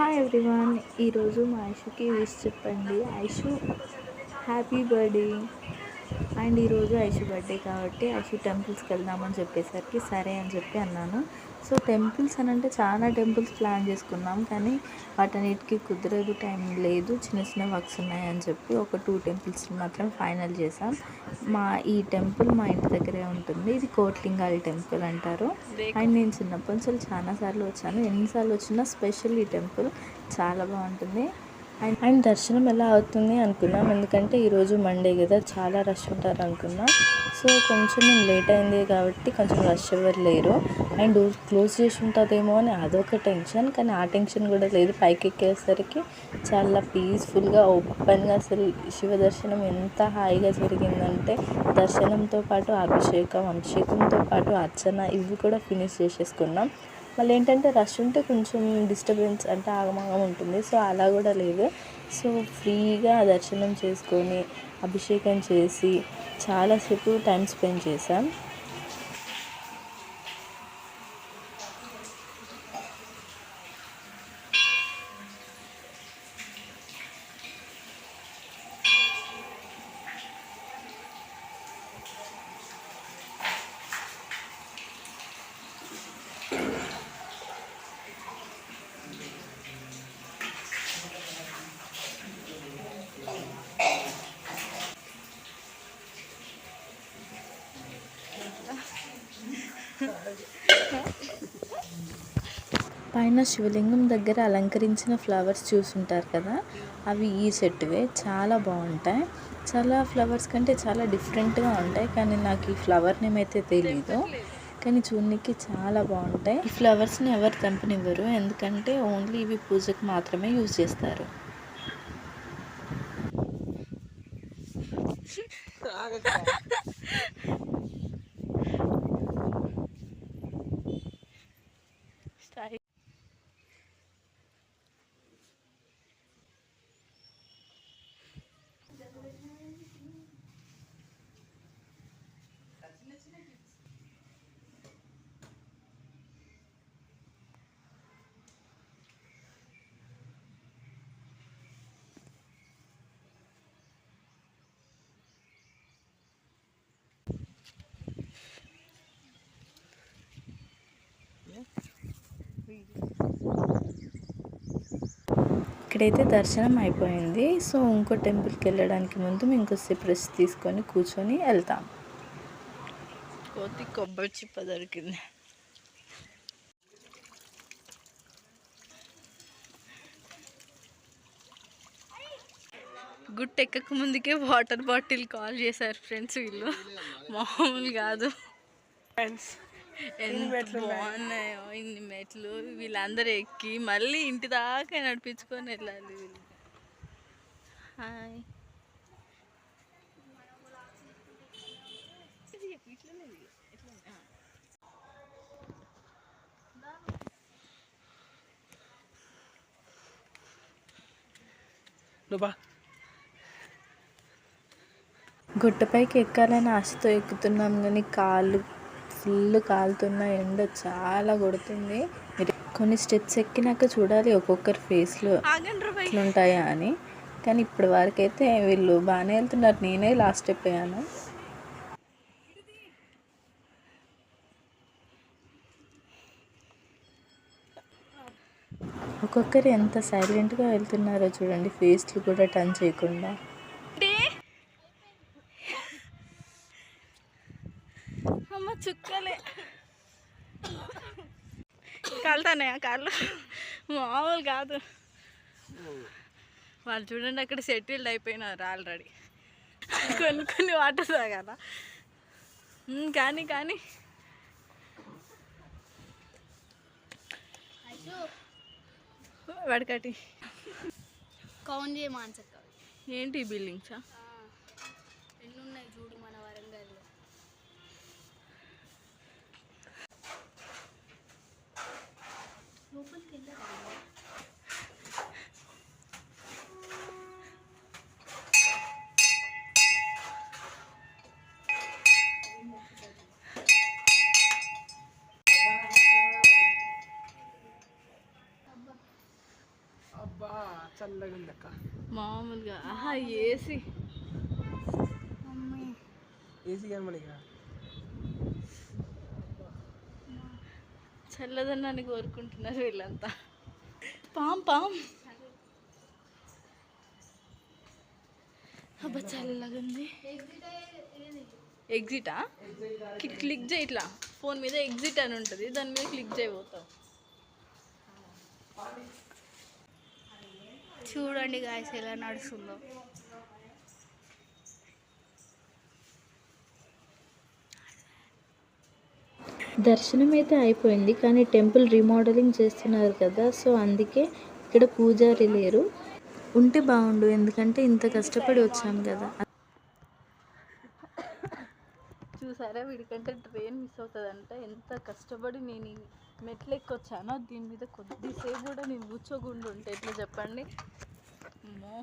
Hi everyone. ఈరోజు మా ఐషుకి wish చెప్పండి. Aishu happy birthday. అండ్ ఈరోజు ఐషు బర్త్డే కాబట్టి ఐషు టెంపుల్స్కి వెళ్దామని చెప్పేసరికి సరే అని చెప్పి అన్నాను. సో టెంపుల్స్ అని అంటే చాలా టెంపుల్స్ ప్లాన్ చేసుకున్నాం, కానీ వాటన్నిటికీ కుదరదు, టైం లేదు, చిన్న చిన్న వర్క్స్ ఉన్నాయని చెప్పి ఒక 2 టెంపుల్స్ మాత్రం ఫైనల్ చేసాం. ఈ టెంపుల్ మా ఇంటి దగ్గరే ఉంటుంది. ఇది కోట్లింగాలి టెంపుల్ అంటారు. అండ్ నేను చిన్నప్పటి నుంచి చాలాసార్లు వచ్చాను. ఎన్నిసార్లు వచ్చినా స్పెషల్ ఈ టెంపుల్ చాలా బాగుంటుంది. అండ్ దర్శనం ఎలా అవుతుంది అనుకున్నాం, ఎందుకంటే ఈరోజు మండే కదా, చాలా రష్ ఉంటారు అనుకున్నాం. సో కొంచెం మేము లేట్ అయింది కాబట్టి కొంచెం రష్ ఎవరు లేరు. అండ్ డోర్ క్లోజ్ చేసి ఉంటుందేమో అని అదొక టెన్షన్, కానీ ఆ టెన్షన్ కూడా లేదు. పైకి ఎక్కేసరికి చాలా పీస్ఫుల్గా ఓపెన్గా, అసలు శివ దర్శనం ఎంత హాయిగా జరిగిందంటే దర్శనంతో పాటు అభిషేకంతో పాటు అర్చన ఇవి కూడా ఫినిష్ చేసేసుకున్నాం. మళ్ళీ ఏంటంటే రష్ ఉంటే కొంచెం డిస్టర్బెన్స్ అంటే ఆగమాగం ఉంటుంది. సో అలా కూడా లేదు. సో ఫ్రీగా దర్శనం చేసుకొని అభిషేకం చేసి చాలాసేపు టైం స్పెండ్ చేశాం. పైన శివలింగం దగ్గర అలంకరించిన ఫ్లవర్స్ చూసుంటారు కదా, అవి ఈ సెట్వే చాలా బాగుంటాయి. చాలా ఫ్లవర్స్ కంటే చాలా డిఫరెంట్గా ఉంటాయి, కానీ నాకు ఈ ఫ్లవర్ నేమ్ అయితే తెలీదు, కానీ చూడడానికి చాలా బాగుంటాయి. ఈ ఫ్లవర్స్ని ఎవరు తెంపనివ్వరు, ఎందుకంటే ఓన్లీ ఇవి పూజకు మాత్రమే యూజ్ చేస్తారు. ఇక్కడైతే దర్శనం అయిపోయింది. సో ఇంకో టెంపుల్కి వెళ్ళడానికి ముందు మేము ఇంకొద్దిసేపు రెస్ట్ తీసుకొని కూర్చొని వెళ్తాం. కొబ్బరి చిప్ప దొరికింది. గుట్ట ఎక్కక ముందుకే వాటర్ బాటిల్ కాల్ చేశారు ఫ్రెండ్స్. వీళ్ళు మామూలు కాదు ఫ్రెండ్స్. ఎంత బాగున్నాయో ఇన్ని మెట్లు. వీళ్ళందరూ ఎక్కి మళ్ళీ ఇంటి దాకా నడిపించుకొని వెళ్ళాలి వీళ్ళు. హాయ్. గుట్టపైకి ఎక్కాలని ఆశతో ఎక్కుతున్నాం, కానీ కాళ్ళు ఫుల్ కాలుతున్నాయి. ఎండ చాలా కొడుతుంది. కొన్ని స్టెప్స్ ఎక్కినాక చూడాలి ఒక్కొక్కరి ఫేస్లో ఎట్లుంటాయా అని, కానీ ఇప్పటి వరకు అయితే వీళ్ళు బాగానే వెళ్తున్నారు. నేనే లాస్ట్ స్టెప్ అయ్యాను. ఒక్కొక్కరు ఎంత సైలెంట్గా వెళ్తున్నారో చూడండి, ఫేస్లు కూడా టర్న్ చేయకుండా. అమ్మ చుక్కలే కాలుతానే కాళ్ళు, మామూలు కాదు. వాళ్ళు చూడండి అక్కడ సెటిల్డ్ అయిపోయినారు ఆల్రెడీ. కొన్ని వాటర్ తాగాల, కానీ వాడికటి కౌన్ చేయమాన్సక్క. ఏంటి బిల్డింగ్సా? ఎన్ని ఉన్నాయి చూడు మన వరంగల్లో. లోపలికి వెళ్ళారు. అబ్బా చల్లగా ఉంది అక్క. మామూలుగా ఆహా ఏసీ ఏసీ కనమనిగా చల్లదన్నాన్ని కోరుకుంటున్నారు వీళ్ళంతా. పాం అబ్బా చల్లగా ఉంది. ఎగ్జిటా క్లిక్ చేయి, ఇట్లా ఫోన్ మీద ఎగ్జిట్ అని ఉంటుంది, దాని మీద క్లిక్ చేయబోతాం. చూడండి గాయస్ ఎలా నడుస్తుందో. దర్శనం అయితే అయిపోయింది, కానీ టెంపుల్ రీమోడలింగ్ చేస్తున్నారు కదా, సో అందుకే ఇక్కడ పూజారి లేరు. ఉంటే బాగుండు, ఎందుకంటే ఇంత కష్టపడి వచ్చాం కదా. చూసారా, వీడికంటే ట్రైన్ మిస్ అవుతుందంట. ఎంత కష్టపడి నేను ఈ మెట్లు ఎక్కొచ్చానో, దీని మీద కొద్దిసేపు కూడా నేను కూర్చోకుండా ఉంటే ఎట్లా చెప్పండి. అమ్మో,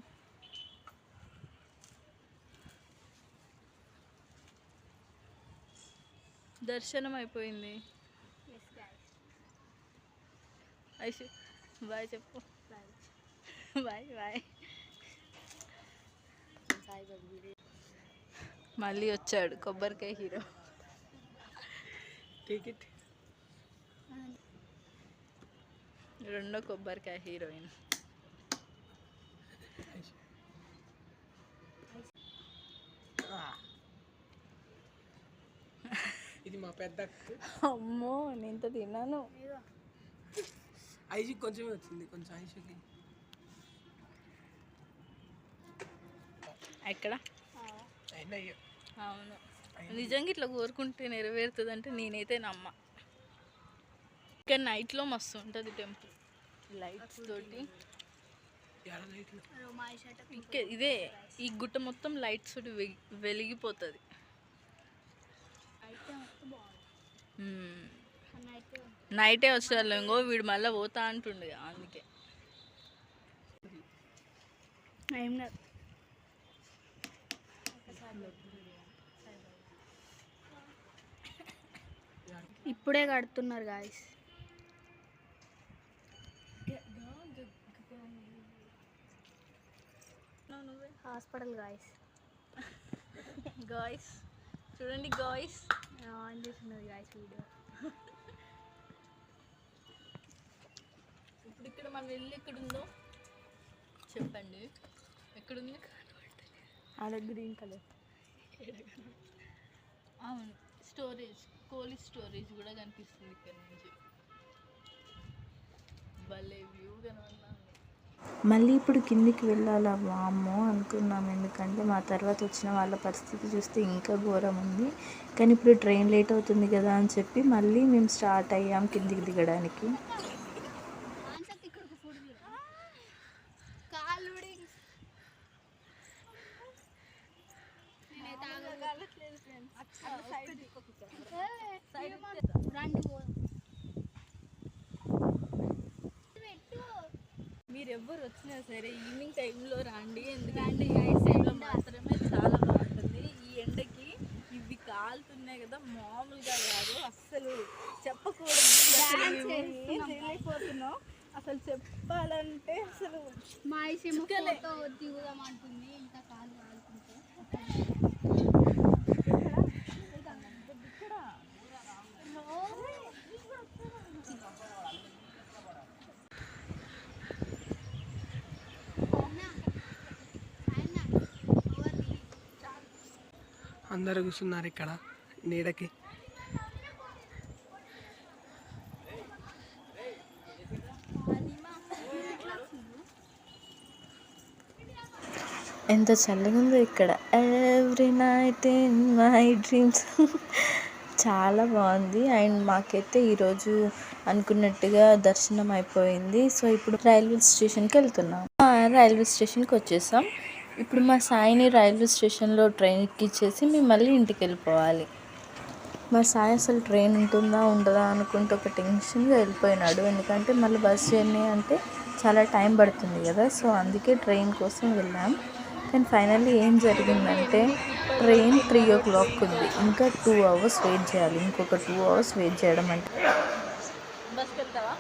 దర్శనం అయిపోయింది. ఐషు బాయ్ చెప్పు. Bye bye. మళ్ళీ వచ్చాడు కొబ్బరికాయ హీరో. టికెట్ రెండో కొబ్బరికాయ హీరోయిన్. ఇది మా పెద్ద. అమ్మో నేను ఇంత తిన్నాను. ఐషుకి కొంచెమే వచ్చింది, కొంచెం ఐషుకి. ఎక్కడ? అవును, నిజంగా ఇట్లా కోరుకుంటే నెరవేరుతుంది అంటే నేనైతే నమ్మ. ఇక్కడ నైట్లో మస్తు ఉంటుంది టెంపుల్, లైట్స్ తోటి. ఇదే ఈ గుట్ట మొత్తం లైట్స్ తోటి వెలిగిపోతుంది. నైటే వచ్చేవాళ్ళు, ఇంకో వీడు మళ్ళీ పోతా అంటుండే, అందుకే. ఇప్పుడే కడుతున్నారు గాయస్. Hospital guys. గాయ్స్ చూడండి, గాయ్స్ ఆన్ చేస్తున్నది గాయస్ వీడియో. ఇప్పుడు ఇక్కడ మన ఇల్లు ఎక్కడుందో చెప్పండి. ఎక్కడుంది? ఆడ గ్రీన్ కలర్. అవును, స్టోరేజ్, కోల్డ్ స్టోరేజ్ కూడా కనిపిస్తుంది ఇక్కడ నుంచి. భలే వ్యూ కనబడుతుంది. మళ్ళీ ఇప్పుడు కిందికి వెళ్ళాలా వామ్మో అనుకున్నాం, ఎందుకంటే మా తర్వాత వచ్చిన వాళ్ళ పరిస్థితి చూస్తే ఇంకా ఘోరం ఉంది. కానీ ఇప్పుడు ట్రైన్ లేట్ అవుతుంది కదా అని చెప్పి మళ్ళీ మేము స్టార్ట్ అయ్యాం కిందికి దిగడానికి. మీరు ఎవ్వరు వచ్చినా సరే ఈవినింగ్ టైంలో రండి, ఎందుకంటే ఈ టైంలో మాత్రమే చాలా బాగుంటుంది. ఈ ఎండకి ఇవి కాలుతున్నాయి కదా, మామూలుగా కాదు అస్సలు చెప్పకూడదు. చేయలేకపోతున్నాం అసలు, చెప్పాలంటే అసలు. మా ఫోటో దిగుదామంటుంది, ఇంకా కాలు కాలుతుంటే. అందరు కూర్చున్నారు ఇక్కడ నీడకి. ఎంత చల్లగా ఉందో ఇక్కడ. Every night in my dreams. చాలా బాగుంది. అండ్ మాకైతే ఈరోజు అనుకున్నట్టుగా దర్శనం అయిపోయింది. సో ఇప్పుడు రైల్వే స్టేషన్కి వెళ్తున్నాం. రైల్వే స్టేషన్కి వచ్చేసాం. ఇప్పుడు మా సాయిని రైల్వే స్టేషన్లో ట్రైన్ ఎక్కిచ్చేసి మేము మళ్ళీ ఇంటికి వెళ్ళిపోవాలి. మా సాయి అసలు ట్రైన్ ఉంటుందా ఉండదా అనుకుంటూ ఒక టెన్షన్గా వెళ్ళిపోయినాడు, ఎందుకంటే మళ్ళీ బస్ జర్నీ అంటే చాలా టైం పడుతుంది కదా. సో అందుకే ట్రైన్ కోసం వెళ్ళాం. కానీ ఫైనల్లీ ఏం జరిగిందంటే ట్రైన్ 3 o'clock ఉంది, ఇంకా 2 hours వెయిట్ చేయాలి. ఇంకొక 2 hours వెయిట్ చేయడం అంటే. బస్కి వెళ్తావా?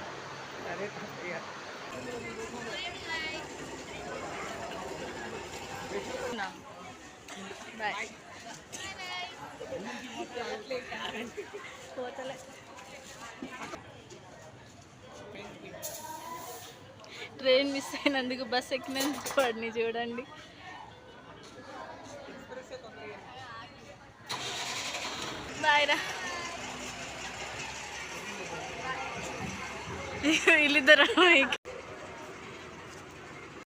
తీసుకున్నాం. బాయ్. పోతలే. ట్రైన్ మిస్ అయినందుకు బస్ ఎక్కినందుకు వాడిని చూడండి. బాయ్ రా. వీళ్ళిద్దరు